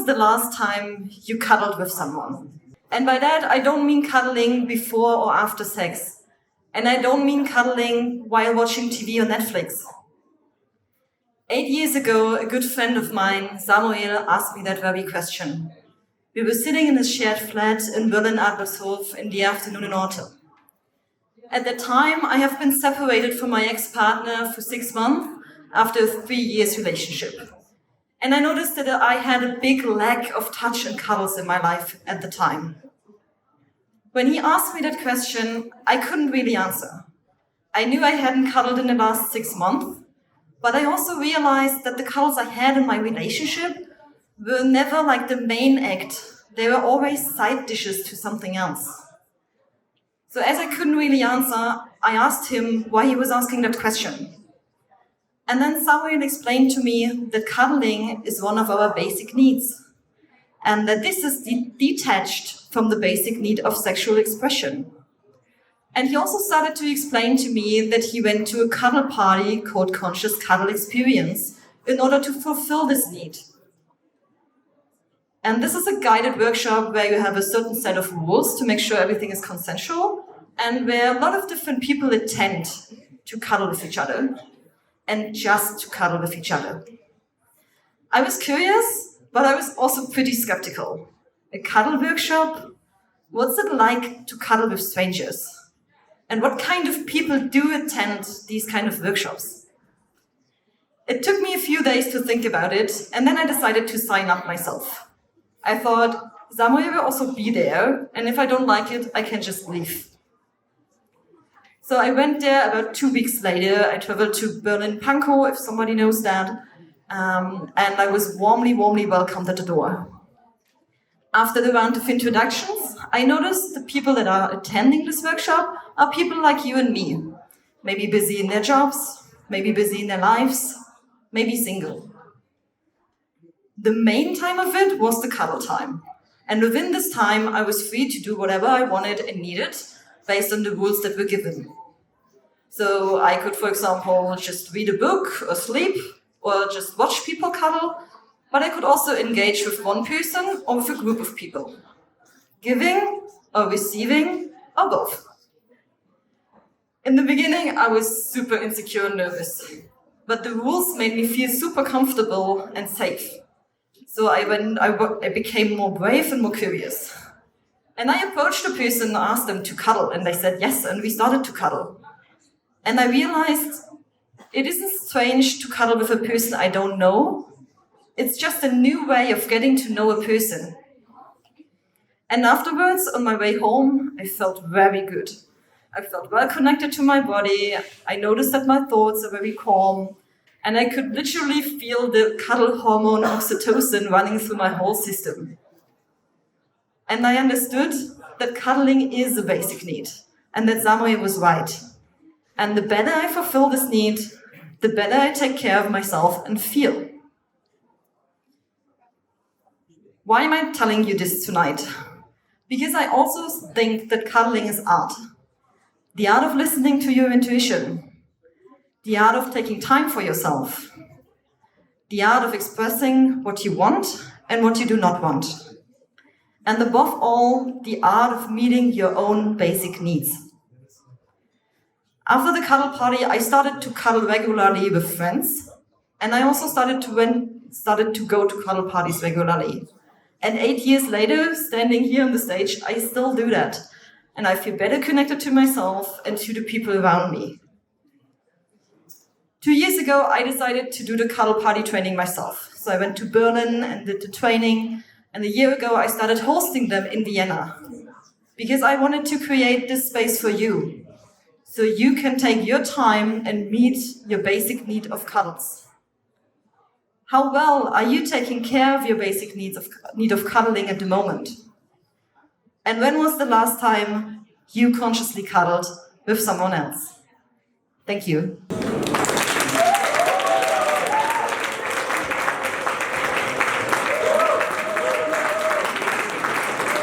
was the last time you cuddled with someone? And by that, I don't mean cuddling before or after sex. And I don't mean cuddling while watching TV or Netflix. 8 years ago, a good friend of mine, Samuel, asked me that very question. We were sitting in a shared flat in Berlin-Adlershof in the afternoon in autumn. At that time, I have been separated from my ex-partner for 6 months after a 3 years relationship. And I noticed that I had a big lack of touch and cuddles in my life at the time. When he asked me that question, I couldn't really answer. I knew I hadn't cuddled in the last 6 months, but I also realized that the cuddles I had in my relationship were never like the main act. They were always side dishes to something else. So as I couldn't really answer, I asked him why he was asking that question. And then Samuel explained to me that cuddling is one of our basic needs, and that this is detached from the basic need of sexual expression. And he also started to explain to me that he went to a cuddle party called Conscious Cuddle Experience in order to fulfill this need. And this is a guided workshop where you have a certain set of rules to make sure everything is consensual, and where a lot of different people attend to cuddle with each other, and just to cuddle with each other. I was curious, but I was also pretty skeptical. A cuddle workshop? What's it like to cuddle with strangers? And what kind of people do attend these kind of workshops? It took me a few days to think about it, and then I decided to sign up myself. I thought, Samuel will also be there, and if I don't like it, I can just leave. So I went there about 2 weeks later. I traveled to Berlin-Pankow, if somebody knows that, and I was warmly welcomed at the door. After the round of introductions, I noticed the people that are attending this workshop are people like you and me, maybe busy in their jobs, maybe busy in their lives, maybe single. The main time of it was the cuddle time, and within this time I was free to do whatever I wanted and needed based on the rules that were given. So I could, for example, just read a book or sleep or just watch people cuddle, but I could also engage with one person or with a group of people, giving or receiving or both. In the beginning, I was super insecure and nervous, but the rules made me feel super comfortable and safe. So I became more brave and more curious. And I approached a person and asked them to cuddle, and they said yes, and we started to cuddle. And I realized it isn't strange to cuddle with a person I don't know. It's just a new way of getting to know a person. And afterwards, on my way home, I felt very good. I felt well connected to my body. I noticed that my thoughts are very calm. And I could literally feel the cuddle hormone oxytocin running through my whole system. And I understood that cuddling is a basic need, and that Samuel was right. And the better I fulfill this need, the better I take care of myself and feel. Why am I telling you this tonight? Because I also think that cuddling is art. The art of listening to your intuition. The art of taking time for yourself. The art of expressing what you want and what you do not want. And above all, the art of meeting your own basic needs. After the cuddle party, I started to cuddle regularly with friends, and I also started to go to cuddle parties regularly. And 8 years later, standing here on the stage, I still do that. And I feel better connected to myself and to the people around me. 2 years ago, I decided to do the cuddle party training myself. So I went to Berlin and did the training. And a year ago, I started hosting them in Vienna. Because I wanted to create this space for you. So you can take your time and meet your basic need of cuddles. How well are you taking care of your basic need of cuddling at the moment? And when was the last time you consciously cuddled with someone else? Thank you.